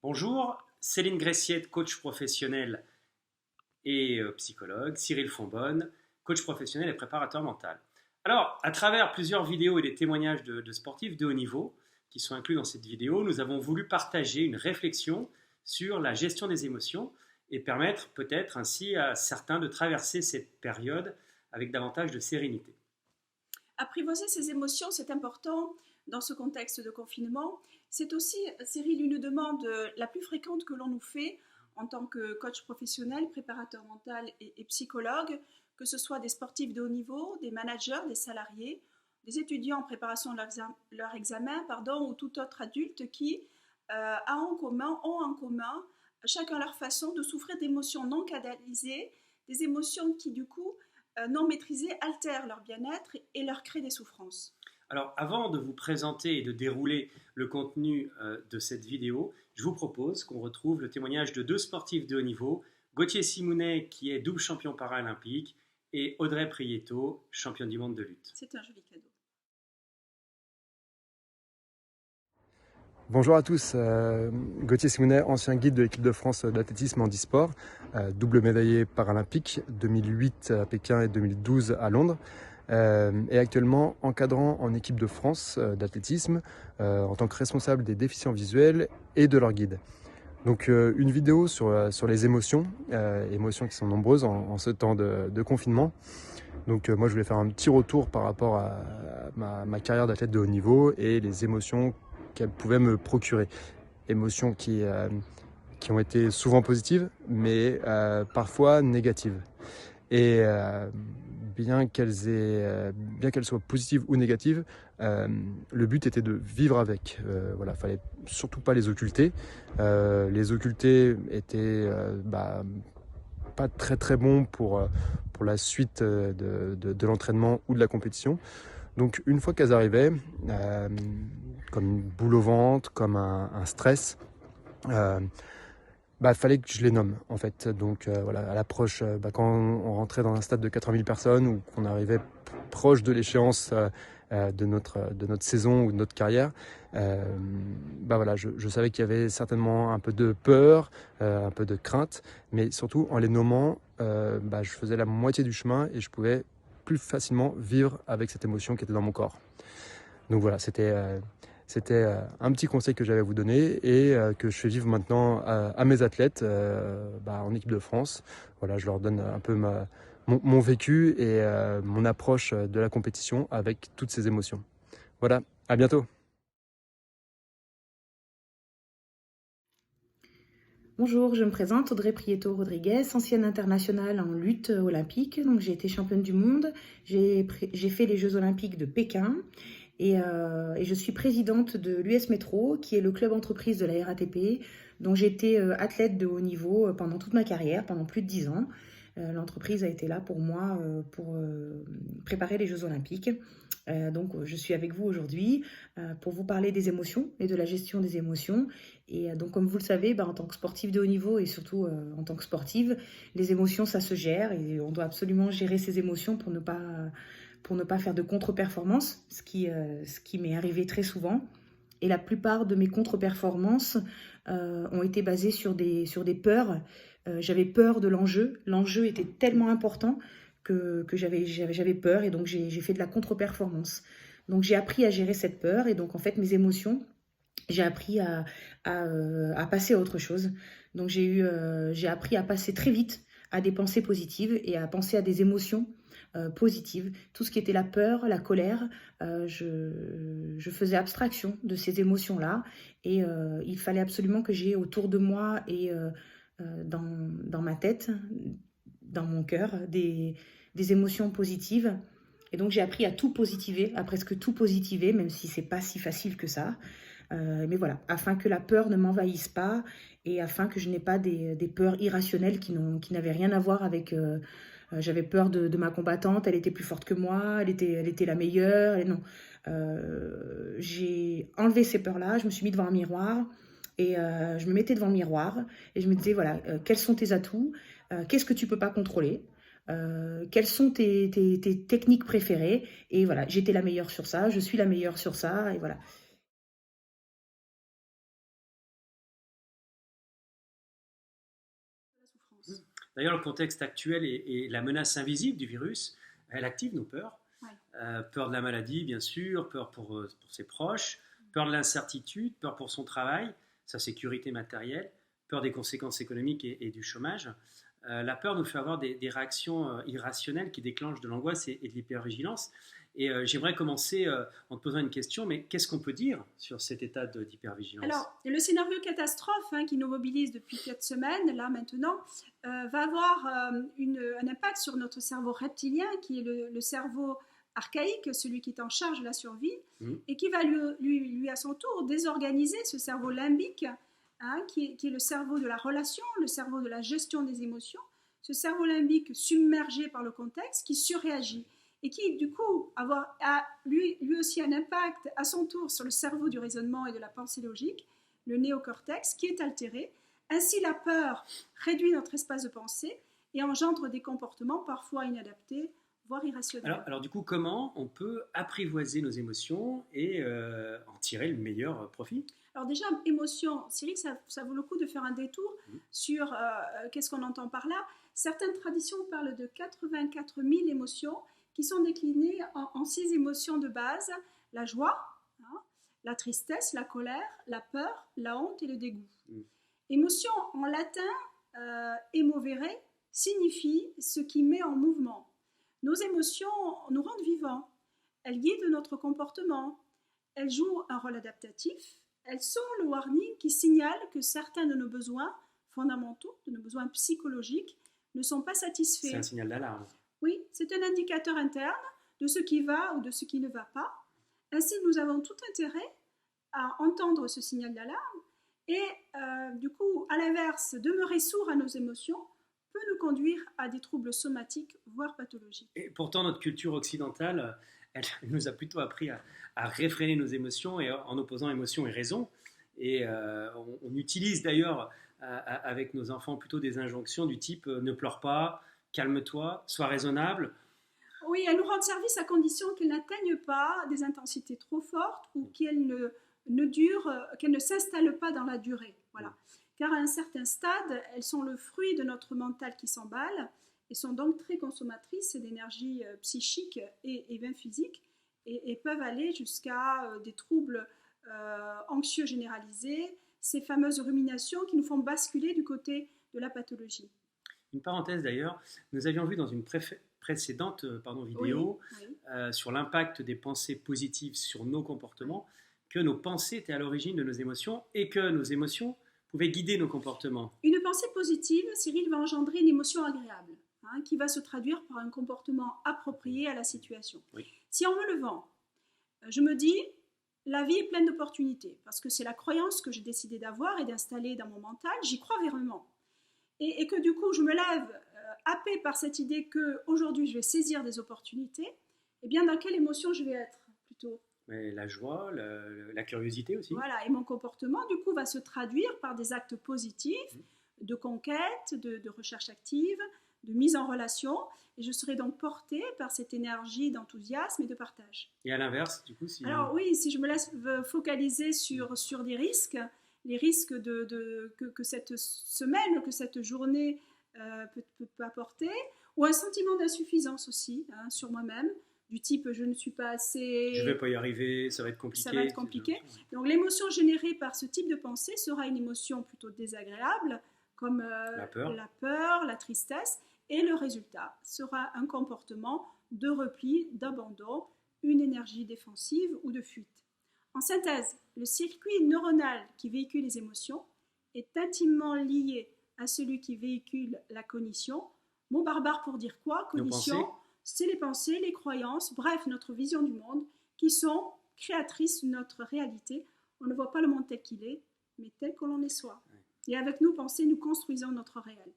Bonjour, Céline Gressiette, coach professionnel et psychologue, Cyril Fonbonne, coach professionnel et préparateur mental. Alors, à travers plusieurs vidéos et des témoignages de sportifs de haut niveau qui sont inclus dans cette vidéo, nous avons voulu partager une réflexion sur la gestion des émotions et permettre peut-être ainsi à certains de traverser cette période avec davantage de sérénité. Apprivoiser ses émotions, c'est important dans ce contexte de confinement. C'est aussi, Cyril, une demande la plus fréquente que l'on nous fait en tant que coach professionnel, préparateur mental et psychologue, que ce soit des sportifs de haut niveau, des managers, des salariés, des étudiants en préparation de leur examen, ou tout autre adulte qui ont en commun, chacun à leur façon, de souffrir d'émotions non canalisées, des émotions qui, du coup, non maîtrisées altèrent leur bien-être et leur créent des souffrances. Alors, avant de vous présenter et de dérouler le contenu de cette vidéo, je vous propose qu'on retrouve le témoignage de deux sportifs de haut niveau, Gauthier Simounet, qui est double champion paralympique, et Audrey Prieto, championne du monde de lutte. C'est un joli cadeau. Bonjour à tous, Gauthier Simounet, ancien guide de l'équipe de France d'athlétisme en e-sport, double médaillé paralympique 2008 à Pékin et 2012 à Londres, et actuellement encadrant en équipe de France d'athlétisme en tant que responsable des déficients visuels et de leur guide. Donc une vidéo sur les émotions, émotions qui sont nombreuses en ce temps de confinement. Donc moi je voulais faire un petit retour par rapport à ma carrière d'athlète de haut niveau et les émotions qu'elle pouvait me procurer. Émotions qui ont été souvent positives, mais parfois négatives. Et bien qu'elles soient positives ou négatives, le but était de vivre avec. Voilà, fallait surtout pas les occulter. Les occulter étaient pas très très bon pour la suite de l'entraînement ou de la compétition. Donc une fois qu'elles arrivaient, comme une boule au ventre, comme un stress, fallait que je les nomme en fait. Donc voilà, à l'approche, quand on rentrait dans un stade de 80 000 personnes ou qu'on arrivait proche de l'échéance de notre saison ou de notre carrière, voilà, je savais qu'il y avait certainement un peu de peur, un peu de crainte, mais surtout en les nommant, je faisais la moitié du chemin et je pouvais plus facilement vivre avec cette émotion qui était dans mon corps. Donc voilà, c'était un petit conseil que j'avais à vous donner et que je fais vivre maintenant à mes athlètes en équipe de France. Voilà, je leur donne un peu mon vécu et mon approche de la compétition avec toutes ces émotions. Voilà, à bientôt. Bonjour, je me présente Audrey Prieto Rodriguez, ancienne internationale en lutte olympique. Donc j'ai été championne du monde, j'ai fait les Jeux olympiques de Pékin et je suis présidente de l'US Métro, qui est le club entreprise de la RATP. Donc j'ai été athlète de haut niveau pendant toute ma carrière, pendant plus de 10 ans. L'entreprise a été là pour moi pour préparer les Jeux olympiques. Donc je suis avec vous aujourd'hui pour vous parler des émotions et de la gestion des émotions. Et donc comme vous le savez, en tant que sportif de haut niveau et surtout en tant que sportive, les émotions ça se gère et on doit absolument gérer ses émotions pour ne pas faire de contre-performance, ce qui m'est arrivé très souvent. Et la plupart de mes contre-performances ont été basées sur des peurs. J'avais peur de l'enjeu. L'enjeu était tellement important que j'avais peur et donc j'ai fait de la contre-performance. Donc j'ai appris à gérer cette peur et donc en fait mes émotions, j'ai appris à passer à autre chose. Donc j'ai appris à passer très vite à des pensées positives et à penser à des émotions positives. Tout ce qui était la peur, la colère, je faisais abstraction de ces émotions-là et il fallait absolument que j'ai autour de moi et dans ma tête, dans mon cœur, des émotions positives. Et donc j'ai appris à tout positiver, à presque tout positiver, même si c'est pas si facile que ça. Mais voilà, afin que la peur ne m'envahisse pas et afin que je n'ai pas des peurs irrationnelles qui n'avaient rien à voir avec... j'avais peur de ma combattante, elle était plus forte que moi, elle était la meilleure. Et non, j'ai enlevé ces peurs-là, je me suis mis devant un miroir et je me mettais devant le miroir et je me disais, voilà, quels sont tes atouts, qu'est-ce que tu peux pas contrôler, quelles sont tes techniques préférées. Et voilà, j'étais la meilleure sur ça, je suis la meilleure sur ça, et voilà. D'ailleurs, le contexte actuel et la menace invisible du virus, elle active nos peurs. Ouais. Peur de la maladie, bien sûr, peur pour ses proches, peur de l'incertitude, peur pour son travail, sa sécurité matérielle, peur des conséquences économiques et du chômage. La peur nous fait avoir des réactions irrationnelles qui déclenchent de l'angoisse et de l'hypervigilance. Et j'aimerais commencer en te posant une question, mais qu'est-ce qu'on peut dire sur cet état d'hypervigilance? Alors, le scénario catastrophe qui nous mobilise depuis 4 semaines, là maintenant, va avoir un impact sur notre cerveau reptilien, qui est le cerveau archaïque, celui qui est en charge de la survie, et qui va lui à son tour désorganiser ce cerveau limbique, qui est le cerveau de la relation, le cerveau de la gestion des émotions, ce cerveau limbique submergé par le contexte qui surréagit et qui du coup a lui aussi un impact à son tour sur le cerveau du raisonnement et de la pensée logique, le néocortex qui est altéré. Ainsi la peur réduit notre espace de pensée et engendre des comportements parfois inadaptés, voire irrationnels. Alors du coup, comment on peut apprivoiser nos émotions et en tirer le meilleur profit? Alors déjà, émotion, Cyril, ça vaut le coup de faire un détour sur qu'est-ce qu'on entend par là. Certaines traditions parlent de 84 000 émotions qui sont déclinées en 6 émotions de base: la joie, la tristesse, la colère, la peur, la honte et le dégoût. Émotion en latin, emovere, signifie ce qui met en mouvement. Nos émotions nous rendent vivants, elles guident notre comportement, elles jouent un rôle adaptatif, elles sont le warning qui signale que certains de nos besoins fondamentaux, de nos besoins psychologiques, ne sont pas satisfaits. C'est un signal d'alarme. Oui, c'est un indicateur interne de ce qui va ou de ce qui ne va pas. Ainsi, nous avons tout intérêt à entendre ce signal d'alarme et du coup, à l'inverse, demeurer sourd à nos émotions peut nous conduire à des troubles somatiques, voire pathologiques. Et pourtant, notre culture occidentale, elle nous a plutôt appris à réfréner nos émotions et en opposant émotion et raison. Et on utilise d'ailleurs avec nos enfants plutôt des injonctions du type ne pleure pas, calme-toi, sois raisonnable. Oui, elles nous rendent service à condition qu'elles n'atteignent pas des intensités trop fortes ou qu'elles ne s'installent pas dans la durée. Voilà. Car à un certain stade, elles sont le fruit de notre mental qui s'emballe et sont donc très consommatrices d'énergie psychique et même physique et peuvent aller jusqu'à des troubles anxieux généralisés, ces fameuses ruminations qui nous font basculer du côté de la pathologie. Une parenthèse d'ailleurs, nous avions vu dans une précédente vidéo sur l'impact des pensées positives sur nos comportements, que nos pensées étaient à l'origine de nos émotions et que nos émotions pouvaient guider nos comportements. Une pensée positive, Cyril, va engendrer une émotion agréable, qui va se traduire par un comportement approprié à la situation. Oui. Si en me levant, je me dis la vie est pleine d'opportunités, parce que c'est la croyance que j'ai décidé d'avoir et d'installer dans mon mental, j'y crois vraiment. Et que du coup, je me lève happée par cette idée qu'aujourd'hui, je vais saisir des opportunités, eh bien, dans quelle émotion je vais être plutôt ? Mais la joie, la curiosité aussi. Voilà, et mon comportement, du coup, va se traduire par des actes positifs, de conquête, de recherche active, de mise en relation, et je serai donc portée par cette énergie d'enthousiasme et de partage. Et à l'inverse, du coup, si... Alors oui, si je me laisse focaliser sur des risques, les risques que cette semaine, que cette journée peut apporter, ou un sentiment d'insuffisance aussi sur moi-même, du type je ne suis pas assez... Je ne vais pas y arriver, ça va être compliqué. Ça va être compliqué. Donc l'émotion générée par ce type de pensée sera une émotion plutôt désagréable, comme la peur, la tristesse, et le résultat sera un comportement de repli, d'abandon, une énergie défensive ou de fuite. En synthèse, le circuit neuronal qui véhicule les émotions est intimement lié à celui qui véhicule la cognition. Mot barbare pour dire quoi ? Cognition, c'est les pensées, les croyances, bref, notre vision du monde, qui sont créatrices de notre réalité. On ne voit pas le monde tel qu'il est, mais tel que l'on est soi. Et avec nos pensées, nous construisons notre réel.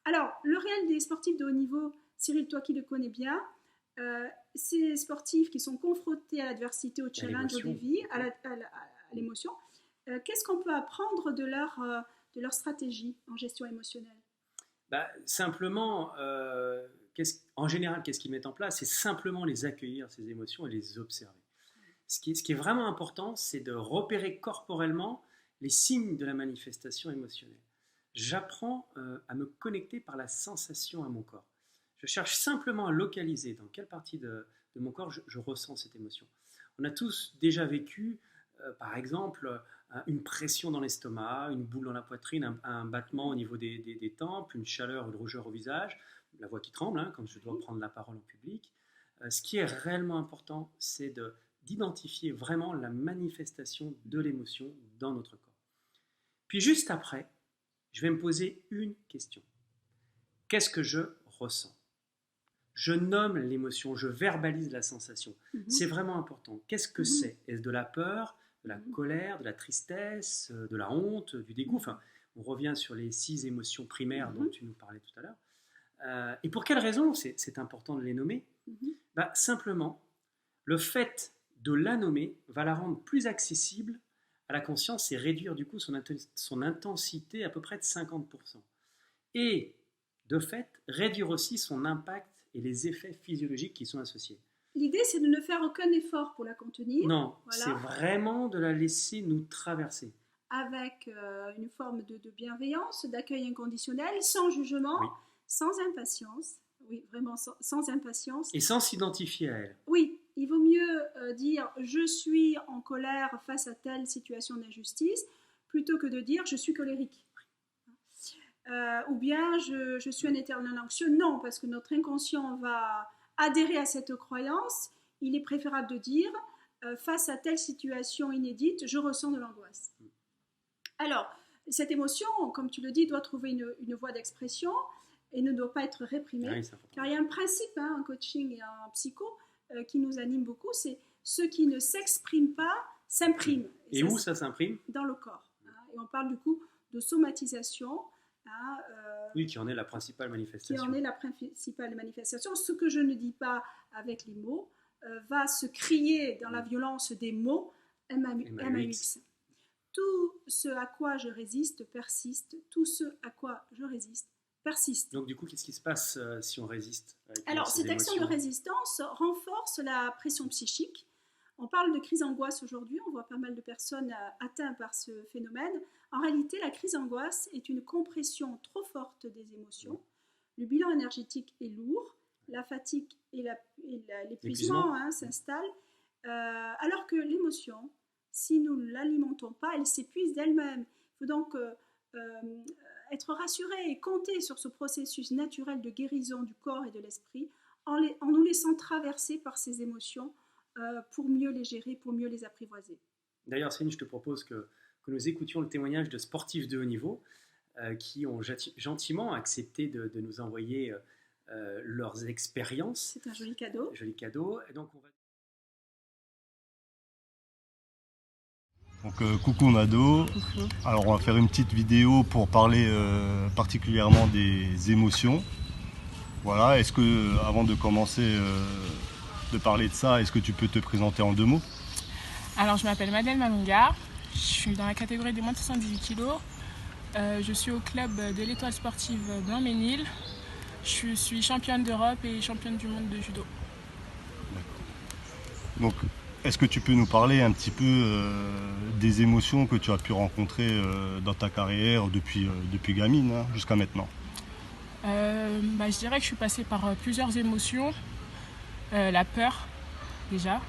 Alors, le réel des sportifs de haut niveau, Cyril, toi qui le connais bien, ces sportifs qui sont confrontés à l'adversité, au challenge, au défi, à l'émotion, qu'est-ce qu'on peut apprendre de leur stratégie en gestion émotionnelle ? Simplement, en général, qu'est-ce qu'ils mettent en place ? C'est simplement les accueillir, ces émotions, et les observer. Ce qui est vraiment important, c'est de repérer corporellement les signes de la manifestation émotionnelle. j'apprends à me connecter par la sensation à mon corps. Je cherche simplement à localiser dans quelle partie de mon corps je ressens cette émotion. On a tous déjà vécu, par exemple, une pression dans l'estomac, une boule dans la poitrine, un battement au niveau des tempes, une chaleur, une rougeur au visage, la voix qui tremble quand je dois prendre la parole en public. Ce qui est réellement important, c'est d'identifier vraiment la manifestation de l'émotion dans notre corps. Puis juste après, je vais me poser une question. Qu'est-ce que je ressens ? Je nomme l'émotion, je verbalise la sensation. C'est vraiment important. Qu'est-ce que c'est ? Est-ce de la peur, de la colère, de la tristesse, de la honte, du dégoût ? Enfin, on revient sur les 6 émotions primaires dont tu nous parlais tout à l'heure. Et pour quelle raison c'est important de les nommer ? Simplement, le fait de la nommer va la rendre plus accessible à la conscience et réduire du coup son intensité à peu près de 50%. Et de fait, réduire aussi son impact et les effets physiologiques qui sont associés. L'idée, c'est de ne faire aucun effort pour la contenir. Non, voilà. C'est vraiment de la laisser nous traverser. Avec une forme de bienveillance, d'accueil inconditionnel, sans jugement, sans impatience. Oui, vraiment sans impatience. Et sans s'identifier à elle. Oui, il vaut mieux dire « je suis en colère face à telle situation d'injustice » plutôt que de dire « je suis colérique ». Ou bien je suis un éternel anxieux. Non, parce que notre inconscient va adhérer à cette croyance. Il est préférable de dire face à telle situation inédite, je ressens de l'angoisse. Alors, cette émotion, comme tu le dis, doit trouver une voie d'expression et ne doit pas être réprimée. Oui, car il y a un principe en coaching et en psycho qui nous anime beaucoup, c'est ce qui ne s'exprime pas s'imprime. Et où ça s'imprime ? Dans le corps. Et on parle du coup de somatisation. Oui, qui en est la principale manifestation. Qui en est la principale manifestation. Ce que je ne dis pas avec les mots va se crier dans la violence des mots MAUX. Tout ce à quoi je résiste persiste. Tout ce à quoi je résiste persiste. Donc du coup, qu'est-ce qui se passe si on résiste ? Alors, cette action de résistance renforce la pression psychique. On parle de crise angoisse aujourd'hui, on voit pas mal de personnes atteintes par ce phénomène. En réalité, la crise angoisse est une compression trop forte des émotions. Le bilan énergétique est lourd, la fatigue et l'épuisement s'installent, alors que l'émotion, si nous ne l'alimentons pas, elle s'épuise d'elle-même. Il faut donc être rassuré et compter sur ce processus naturel de guérison du corps et de l'esprit en nous laissant traverser par ces émotions pour mieux les gérer, pour mieux les apprivoiser. D'ailleurs, Céline, je te propose que nous écoutions le témoignage de sportifs de haut niveau qui ont gentiment accepté de nous envoyer leurs expériences. C'est un joli cadeau. Joli cadeau. Et donc, on va... Donc coucou Mado. Coucou. Alors on va faire une petite vidéo pour parler particulièrement des émotions. Voilà, est-ce que avant de commencer de parler de ça, est-ce que tu peux te présenter en 2 mots ? Alors je m'appelle Madeleine Malonga, je suis dans la catégorie des moins de 78 kg. Je suis au club de l'Étoile sportive Blanc-Ménil. Je suis championne d'Europe et championne du monde de judo. Donc, est-ce que tu peux nous parler un petit peu des émotions que tu as pu rencontrer dans ta carrière depuis gamine jusqu'à maintenant ? Je dirais que je suis passée par plusieurs émotions. La peur, déjà.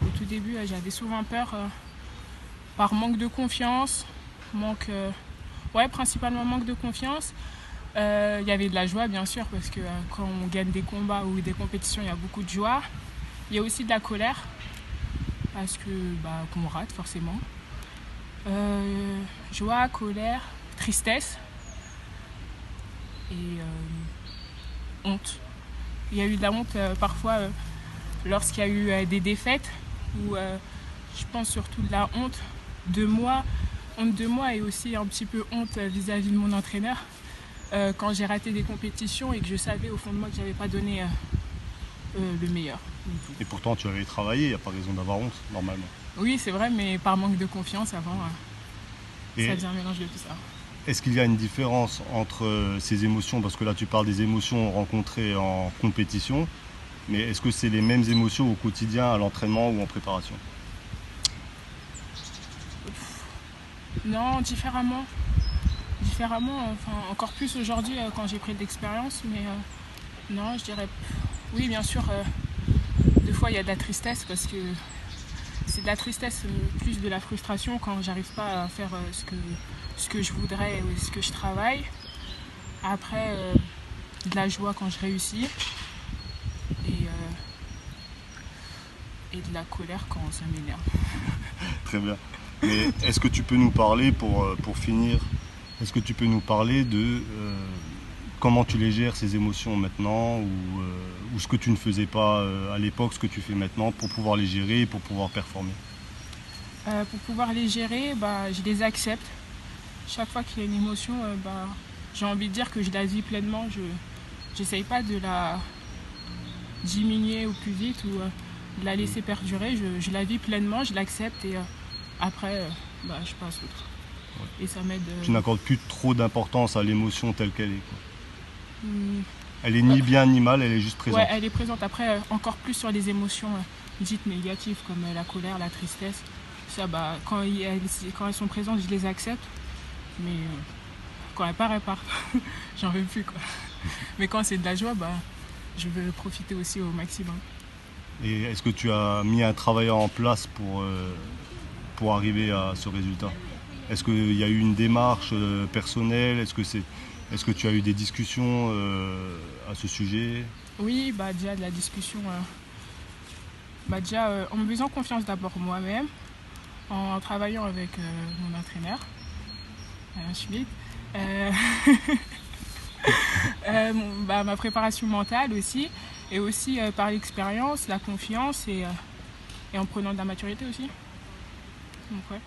Au tout début, j'avais souvent peur par manque de confiance, principalement manque de confiance. Il y avait de la joie, bien sûr, parce que quand on gagne des combats ou des compétitions, il y a beaucoup de joie. Il y a aussi de la colère, parce que qu'on rate forcément. Joie, colère, tristesse et honte. Il y a eu de la honte parfois lorsqu'il y a eu des défaites, où je pense surtout de la honte de moi et aussi un petit peu honte vis-à-vis de mon entraîneur quand j'ai raté des compétitions et que je savais au fond de moi que je n'avais pas donné le meilleur. Et pourtant tu avais travaillé, il n'y a pas raison d'avoir honte normalement. Oui c'est vrai, mais par manque de confiance avant, ça devient un mélange de tout ça. Est-ce qu'il y a une différence entre ces émotions, parce que là tu parles des émotions rencontrées en compétition, mais est-ce que c'est les mêmes émotions au quotidien, à l'entraînement ou en préparation ? Non, différemment. différemment, enfin encore plus aujourd'hui quand j'ai pris de l'expérience, mais non, je dirais oui, bien sûr. Des fois, il y a de la tristesse parce que c'est de la tristesse plus de la frustration quand j'arrive pas à faire ce que je voudrais ou ce que je travaille. Après, de la joie quand je réussis et de la colère quand ça m'énerve. Très bien. Mais est-ce que tu peux nous parler, pour finir, est-ce que tu peux nous parler de comment tu les gères, ces émotions maintenant, ou ce que tu ne faisais pas à l'époque, ce que tu fais maintenant, pour pouvoir les gérer et pour pouvoir performer? Pour pouvoir les gérer, je les accepte. Chaque fois qu'il y a une émotion, j'ai envie de dire que je la vis pleinement. Je n'essaye pas de la diminuer au plus vite ou de la laisser perdurer. Je la vis pleinement, je l'accepte et après, je passe outre. Ouais. Et ça m'aide. Tu n'accordes plus trop d'importance à l'émotion telle qu'elle est, quoi. Elle est ni bien ni mal, elle est juste présente. Ouais, elle est présente. Après, encore plus sur les émotions dites négatives comme la colère, la tristesse. Ça, quand elles sont présentes, je les accepte. Mais quand elles partent, j'en veux plus, quoi. Mais quand c'est de la joie, je veux profiter aussi au maximum. Et est-ce que tu as mis un travail en place pour arriver à ce résultat? Est-ce qu'il y a eu une démarche personnelle? Est-ce que tu as eu des discussions à ce sujet? Oui, déjà de la discussion. Déjà en me faisant confiance d'abord moi-même, en travaillant avec mon entraîneur, Alain Schmitt. Ma préparation mentale aussi, et aussi par l'expérience, la confiance et en prenant de la maturité aussi. Donc, ouais.